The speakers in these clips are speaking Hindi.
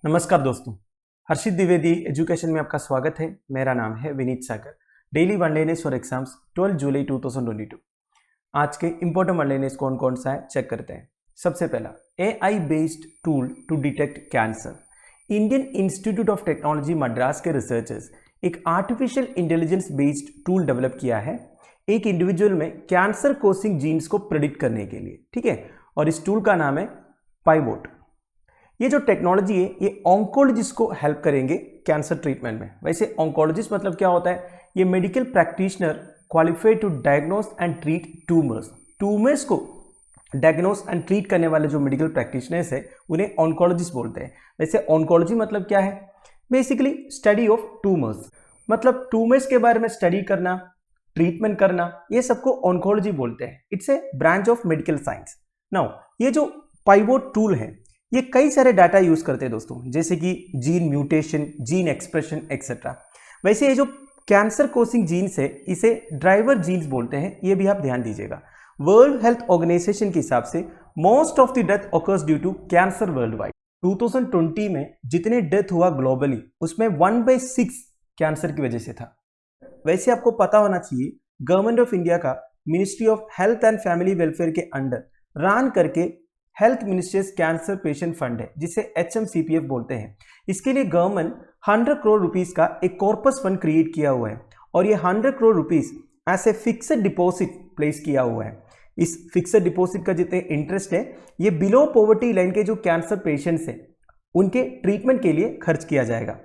नमस्कार दोस्तों, हर्षित द्विवेदी एजुकेशन में आपका स्वागत है। मेरा नाम है विनीत सागर। डेली वनलाइनर्स फॉर एग्जाम्स 12 जुलाई 2022। आज के इंपॉर्टेंट वनलाइनर्स कौन कौन सा है चेक करते हैं। सबसे पहला, AI based tool to detect cancer. Indian Institute of Technology Madras के रिसर्चर्स एक artificial intelligence based tool develop किया है एक इंडिविजुअल में कैंसर कोसिंग जीन्स को प्रेडिक्ट करने के लिए, ठीक है। और इस टूल का नाम है पाइवोट। ये जो टेक्नोलॉजी है ये ऑन्कोलॉजिस्ट को हेल्प करेंगे कैंसर ट्रीटमेंट में। वैसे ऑन्कोलॉजिस्ट मतलब क्या होता है? ये medical practitioner qualified to diagnose and treat tumours. Tumours को डायग्नोस एंड ट्रीट करने वाले जो मेडिकल प्रैक्टिशनर्स है उन्हें ऑन्कोलॉजिस्ट बोलते हैं। वैसे ऑन्कोलॉजी मतलब क्या है? बेसिकली स्टडी ऑफ ट्यूमर्स, मतलब ट्यूमर्स के बारे में स्टडी करना, ट्रीटमेंट करना, ये सबको ऑन्कोलॉजी बोलते हैं। It's a branch of medical science. Now ये जो पाइवोट टूल है ये कई सारे डाटा यूज करते हैं दोस्तों, जैसे कि gene mutation, gene expression etcetera. वैसे ये जो कैंसर कोसिंग जीन्स है इसे ड्राइवर जीन्स बोलते हैं, ये भी आप ध्यान दीजिएगा। वर्ल्ड हेल्थ ऑर्गेनाइजेशन के हिसाब से most of the death occurs due to cancer worldwide. 2020 में जितने डेथ हुआ ग्लोबली उसमें 1/6 कैंसर की वजह से था। वैसे आपको पता होना चाहिए गवर्नमेंट ऑफ इंडिया का ministry of health and family welfare के अंडर रन करके health ministries cancer patient fund है जिसे HMCPF बोलते हैं। इसके लिए गवर्नमेंट 100 करोड़ रुपीस का एक कॉर्पस फंड क्रिएट किया हुआ है और ये 100 crore rupees as a fixed deposit place किया हुआ है। इस फिक्स्ड डिपॉजिट का जितने इंटरेस्ट है ये बिलो पॉवर्टी लाइन के जो कैंसर पेशेंट्स हैं उनके ट्रीटमेंट के लिए खर्च किया जाएगा।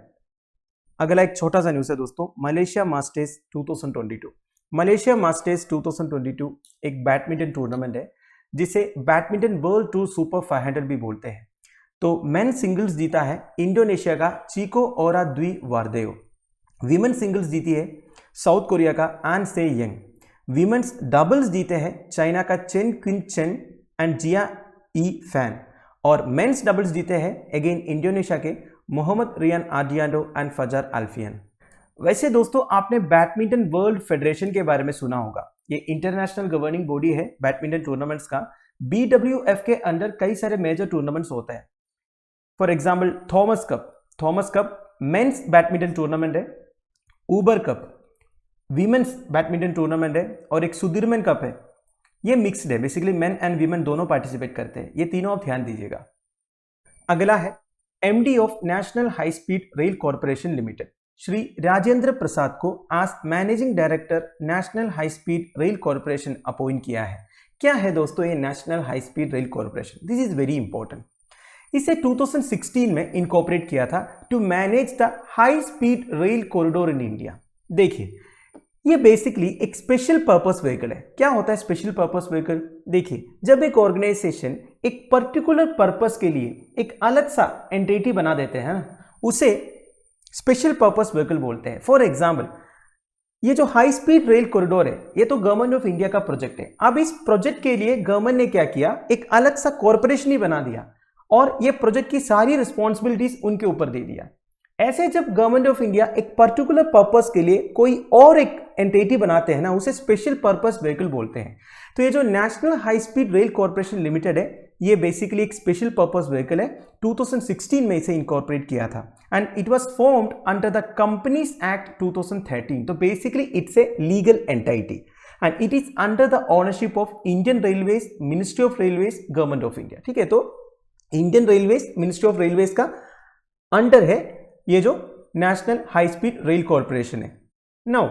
अगला एक छोटा सा न्यूज़ है दोस्तों, मलेशिया मास्टर्स 2022। मलेशिया मास्टर्स 2022 एक बैडमिंटन टूर्नामेंट है जिसे बैडमिंटन वर्ल्ड टूर सुपर 500 भी बोलते हैं। तो मेन सिंगल्स जीता है इंडोनेशिया का चिको ओरा द्वी वारदेव। वीमेन सिंगल्स जीती है साउथ कोरिया का An Se Young. Women's doubles जीते हैं चाइना का Chen Qing Chen and Jia Yi Fan. और मेंस डबल्स जीते हैं अगेन इंडोनेशिया के Muhammad Rian Ardianto and Fajar Alfian. वैसे दोस्तों आपने बैडमिंटन वर्ल्ड फेडरेशन के बारे में सुना होगा। ये इंटरनेशनल गवर्निंग बॉडी है बैडमिंटन टूर्नामेंट्स का। BWF के अंडर कई सारे मेजर टूर्नामेंट्स होते हैं। For example Thomas Cup men's badminton tournament है, Uber Cup women's badminton tournament है और एक सुदीरमैन कप है। ये मिक्स्ड है, बेसिकली मेन एंड वीमेन दोनों पार्टिसिपेट करते हैं। ये तीनों आप ध्यान दीजिएगा। अगला है MD of national high speed rail corporation limited Shri Rajendra Prasad को आज managing director national high speed rail corporation appoint किया है। क्या है दोस्तों ये national high speed rail corporation? This is very important. इसे 2016 में इनकॉर्पोरेट किया था to manage the high speed rail corridor in India. देखिए ये बेसिकली एक स्पेशल पर्पस व्हीकल है। क्या होता है स्पेशल पर्पस व्हीकल? देखिए जब एक ऑर्गेनाइजेशन एक पर्टिकुलर पर्पस के लिए एक अलग सा एंटिटी बना देते हैं उसे स्पेशल पर्पस व्हीकल बोलते हैं। फॉर एग्जाम्पल ये जो हाई स्पीड रेल कॉरिडोर है ये तो गवर्नमेंट ऑफ इंडिया का प्रोजेक्ट है। अब इस प्रोजेक्ट के लिए गवर्नमेंट ने क्या किया, एक अलग सा कॉर्पोरेशन ही बना दिया और ये प्रोजेक्ट की सारी रिस्पॉन्सिबिलिटीज उनके ऊपर दे दिया। ऐसे जब गवर्नमेंट ऑफ इंडिया एक पर्टिकुलर पर्पस के लिए कोई और एक एंटिटी बनाते हैं ना उसे स्पेशल पर्पस व्हीकल बोलते हैं। तो ये जो national high speed rail corporation limited है ये बेसिकली एक स्पेशल पर्पस व्हीकल है। 2016 में इसे इनकॉर्पोरेट किया था and it was formed under the companies act 2013। तो basically it's a legal entity and it is under the ownership of Indian railways, ministry of railways, government of India. ठीक है, तो Indian railways, ministry of railways का अंडर है ये जो national high speed rail corporation है। नाउ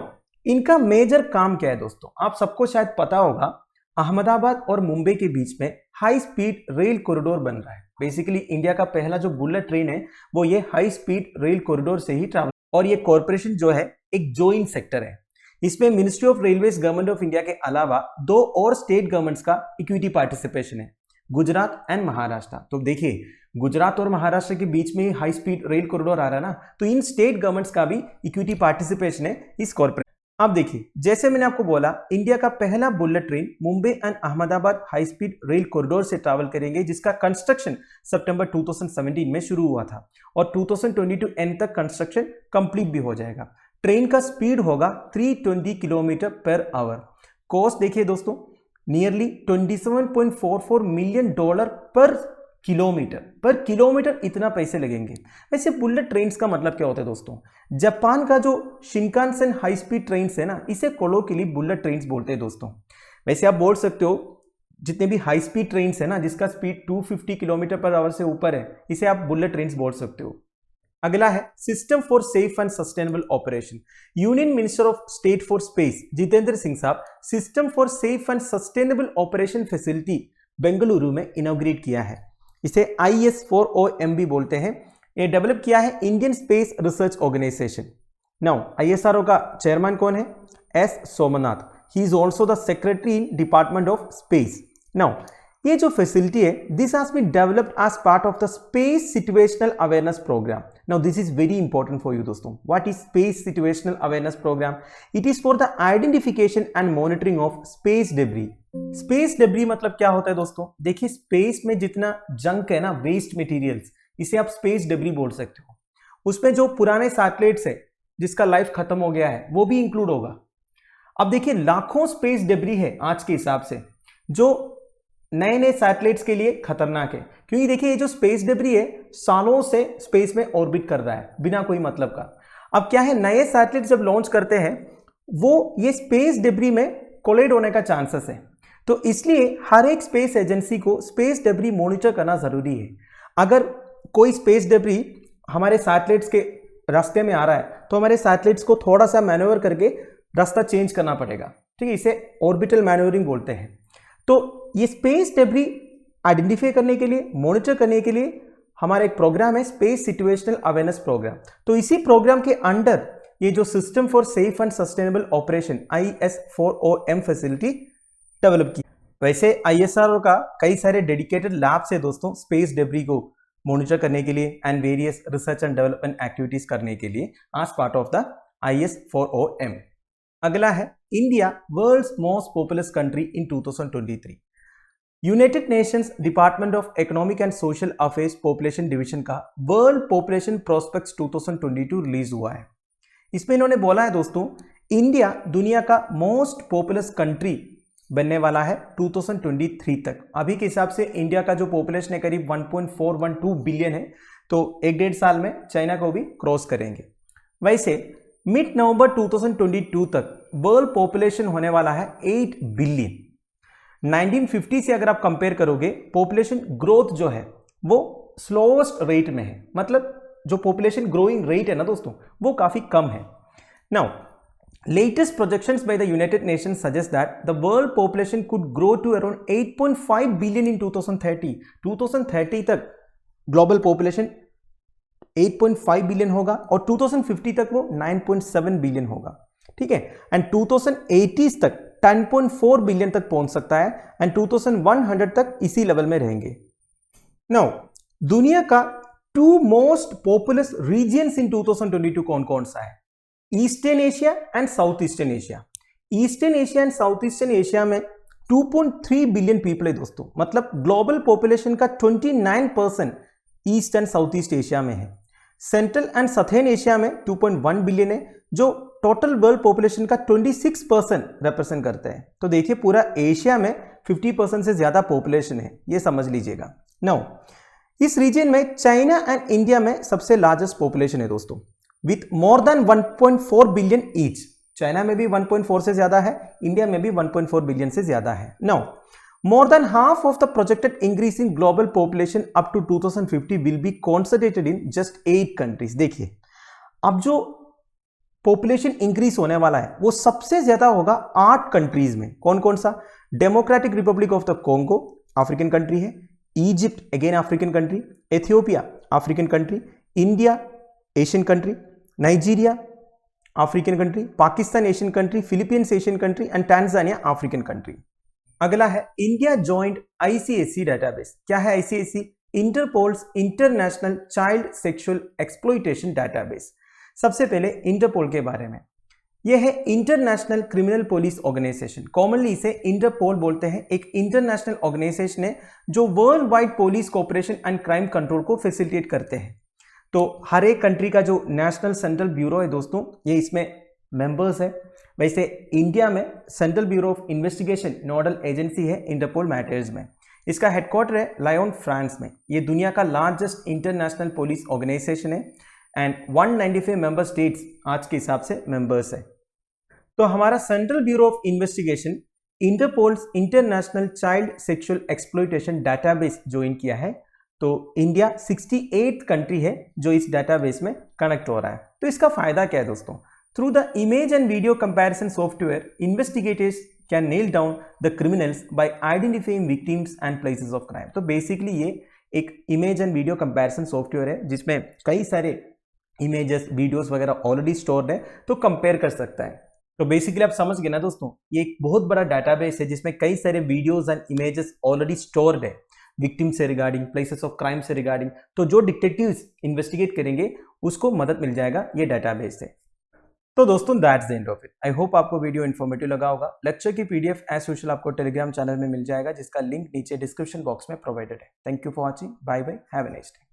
इनका मेजर काम क्या है दोस्तों? आप सबको शायद पता होगा अहमदाबाद और मुंबई के बीच में हाई स्पीड रेल कॉरिडोर बन रहा है। बेसिकली इंडिया का पहला जो बुलेट ट्रेन है वो ये हाई स्पीड रेल कॉरिडोर से ही ट्रैवल। और ये कॉर्पोरेशन जो है एक जॉइंट सेक्टर है। इसमें ministry of railways, government of India के अलावा 2 और स्टेट गवर्नमेंट्स का इक्विटी पार्टिसिपेशन है, गुजरात एंड महाराष्ट्र। तो देखिए गुजरात और महाराष्ट्र के बीच में हाई स्पीड रेल कॉरिडोर आ रहा है ना, तो इन स्टेट गवर्नमेंट्स का भी इक्विटी पार्टिसिपेशन है इस कॉर्पोरेशन। अब देखिए जैसे मैंने आपको बोला इंडिया का पहला bullet train Mumbai and Ahmedabad high speed rail corridor से ट्रैवल करेंगे जिसका कंस्ट्रक्शन सितंबर 2017 में शुरू हुआ था और 2022 एंड तक कंस्ट्रक्शन कंप्लीट भी हो जाएगा। ट्रेन का स्पीड होगा 320 किलोमीटर पर आवर। कॉस्ट देखिए दोस्तों नियरली $27.44 मिलियन पर किलोमीटर, पर किलोमीटर इतना पैसे लगेंगे। वैसे बुलेट ट्रेन्स का मतलब क्या होता है दोस्तों? जापान का जो शिनकानसेन हाई स्पीड ट्रेन्स है ना, इसे कोलोकियली बुलेट ट्रेन्स बोलते हैं दोस्तों। वैसे आप बोल सकते हो जितने भी हाई स्पीड ट्रेन्स है ना, जिसका स्पीड 250 किलोमीटर पर आवर से ऊपर है, इसे आप बुलेट ट्रेन्स बोल सकते हो। अगला है system for safe and sustainable operation. Union minister of state for space Jitendra Singh साहब system for safe and sustainable operation facility Bengaluru में इनॉग्रेट किया है। इसे IS4OM भी बोलते हैं। ये डेवलप किया है Indian space research organisation. Now ISRO का चेयरमैन कौन है? S Somnath. He is also the secretary in department of space. Now ये जो फैसिलिटी है, this has been developed as part of the space situational awareness programme. Now this is very important for you दोस्तों। What is space situational awareness programme? It is for the identification and monitoring of space debris. Space debris मतलब क्या होता है दोस्तों? देखिए स्पेस में जितना जंक है ना, वेस्ट मटेरियल्स, इसे आप स्पेस डेब्री बोल सकते हो। उसमें जो पुराने सैटेलाइट्स है जिसका लाइफ खत्म हो गया है, वो भी इंक्लूड होगा। अब देखिए लाखों स्पेस डेब्री है आज के हिसाब से, जो नए नए सैटेलाइट्स के लिए खतरनाक है, क्योंकि देखिए ये जो स्पेस डेब्री है सालों से स्पेस में ऑर्बिट कर रहा है बिना कोई मतलब का। अब क्या है, नए सैटेलाइट जब लॉन्च करते हैं वो ये स्पेस डेब्री में कोलाइड होने का चांसेस है, तो इसलिए हर एक स्पेस एजेंसी को स्पेस डेब्री मॉनिटर करना जरूरी है। अगर कोई स्पेस डेब्री हमारे सैटेलाइट्स के रास्ते में आ रहा है तो हमारे सैटेलाइट्स को थोड़ा सा मैन्यूवर करके रास्ता चेंज करना पड़ेगा, ठीक है, इसे ऑर्बिटल मैन्यूवरिंग बोलते हैं। तो ये स्पेस डेब्री आइडेंटिफाई करने के लिए, मॉनिटर करने के लिए हमारा एक प्रोग्राम है स्पेस सिचुएशनल अवेयरनेस प्रोग्राम। तो इसी प्रोग्राम के अंडर ये जो system for safe and sustainable operation IS4OM facility develop की। वैसे ISRO का कई सारे डेडिकेटेड लैब्स है दोस्तों स्पेस डेब्री को मॉनिटर करने के लिए and various research and development activities करने के लिए as part of the IS4OM। अगला है India world's most populous country in 2023। United Nations Department of Economic and Social Affairs Population Division का वर्ल्ड पॉपुलेशन प्रोस्पेक्ट्स 2022 रिलीज हुआ है। इसमें इन्होंने बोला है दोस्तों इंडिया दुनिया का मोस्ट पॉपुलस कंट्री बनने वाला है 2023 तक। अभी के हिसाब से इंडिया का जो पॉपुलेशन है करीब 1.412 बिलियन है, तो 1-1.5 साल में चाइना को भी क्रॉस करेंगे। वैसे मिड नवंबर 2022 तक वर्ल्ड पॉपुलेशन होने वाला है 8 बिलियन। 1950 से अगर आप कंपेयर करोगे पॉपुलेशन ग्रोथ जो है वो स्लोएस्ट रेट में है, मतलब जो पॉपुलेशन ग्रोइंग रेट है ना दोस्तों वो काफी कम है। Now latest projections by the United Nations suggest that the world population could grow to around 8.5 billion in 2030। 2030 तक ग्लोबल पॉपुलेशन 8.5 बिलियन होगा और 2050 तक वो 9.7 बिलियन होगा, ठीक है, एंड 2080 तक 10.4 बिलियन तक पहुंच सकता है एंड 2100 तक इसी लेवल में रहेंगे। नाउ दुनिया का 2 मोस्ट पॉपुलस रीजियंस इन 2022 कौन कौन सा है? Eastern Asia and south eastern Asia. Eastern Asia and south eastern Asia में 2.3 बिलियन पीपल है दोस्तों, मतलब ग्लोबल पॉपुलेशन का 29% east and south east Asia में है। सेंट्रल एंड सथर्न एशिया में 2.1 बिलियन है, जो टोटल वर्ल्ड पॉपुलेशन का 26% रिप्रेजेंट करते हैं। तो देखिए पूरा एशिया में 50% से ज्यादा पॉपुलेशन है, ये समझ लीजिएगा। नाउ इस रीजन में चाइना एंड इंडिया में सबसे लार्जेस्ट पॉपुलेशन है दोस्तों, with more than 1.4 billion each. China में भी 1.4 से ज्यादा है, इंडिया में भी 1.4 बिलियन से ज्यादा है। Now more than half of the projected increase in global population up to 2050 will be concentrated in just 8 countries। देखिए अब जो पॉपुलेशन इंक्रीज होने वाला है वो सबसे ज्यादा होगा 8 कंट्रीज में। कौन कौन सा? Democratic republic of the Congo African country है, Egypt again African country, Ethiopia African country, India Asian country, Nigeria African country, Pakistan Asian country, Philippines Asian country and Tanzania African country. अगला है इंडिया जॉइंट ICSC डाटाबेस। क्या है ICSC? Interpol's international child sexual exploitation database. सबसे पहले इंटरपोल के बारे में, यह है international criminal police organisation, commonly इसे इंटरपोल बोलते हैं। एक इंटरनेशनल ऑर्गेनाइजेशन है जो world wide police cooperation and crime control को फैसिलिटेट करते हैं। तो हर एक कंट्री का जो नेशनल सेंट्रल ब्यूरो है दोस्तों, ये इसमें मेंबर्स है। वैसे इंडिया में central bureau of investigation nodal agency है इंटरपोल मैटर्स में। इसका हेडक्वार्टर है लायोन फ्रांस में। ये दुनिया का लार्जेस्ट इंटरनेशनल पुलिस ऑर्गेनाइजेशन है एंड 195 मेंबर स्टेट्स आज के हिसाब से मेंबर्स है। तो हमारा central bureau of investigation Interpol's international child sexual exploitation database join किया है। तो इंडिया 68 कंट्री है जो इस डाटाबेस में कनेक्ट हो रहा है। तो इसका फायदा क्या है दोस्तों? Through the image and video comparison software investigators can nail down the criminals bye identifying victims and places of crime. तो बेसिकली ये एक image and video comparison software है जिसमें कई सारे इमेजेस वीडियोस वगैरह ऑलरेडी स्टोर्ड है, तो कंपेयर कर सकता है। तो बेसिकली आप समझ गए ना दोस्तों, ये एक बहुत बड़ा डाटाबेस है जिसमें कई सारे videos and images already stored है विक्टिम से रिगार्डिंग, प्लेसेस ऑफ क्राइम से रिगार्डिंग। तो जो डिटेक्टिव्स इन्वेस्टिगेट करेंगे उसको मदद मिल जाएगा ये डाटाबेस से। तो दोस्तों that's the end of it. I hope आपको वीडियो इन्फॉर्मेटिव लगा होगा। लेक्चर की पीडीएफ एज यूजुअल आपको टेलीग्राम चैनल में मिल जाएगा जिसका लिंक नीचे डिस्क्रिप्शन बॉक्स में प्रोवाइडेड है। Thank you for watching. Bye bye, have a nice day.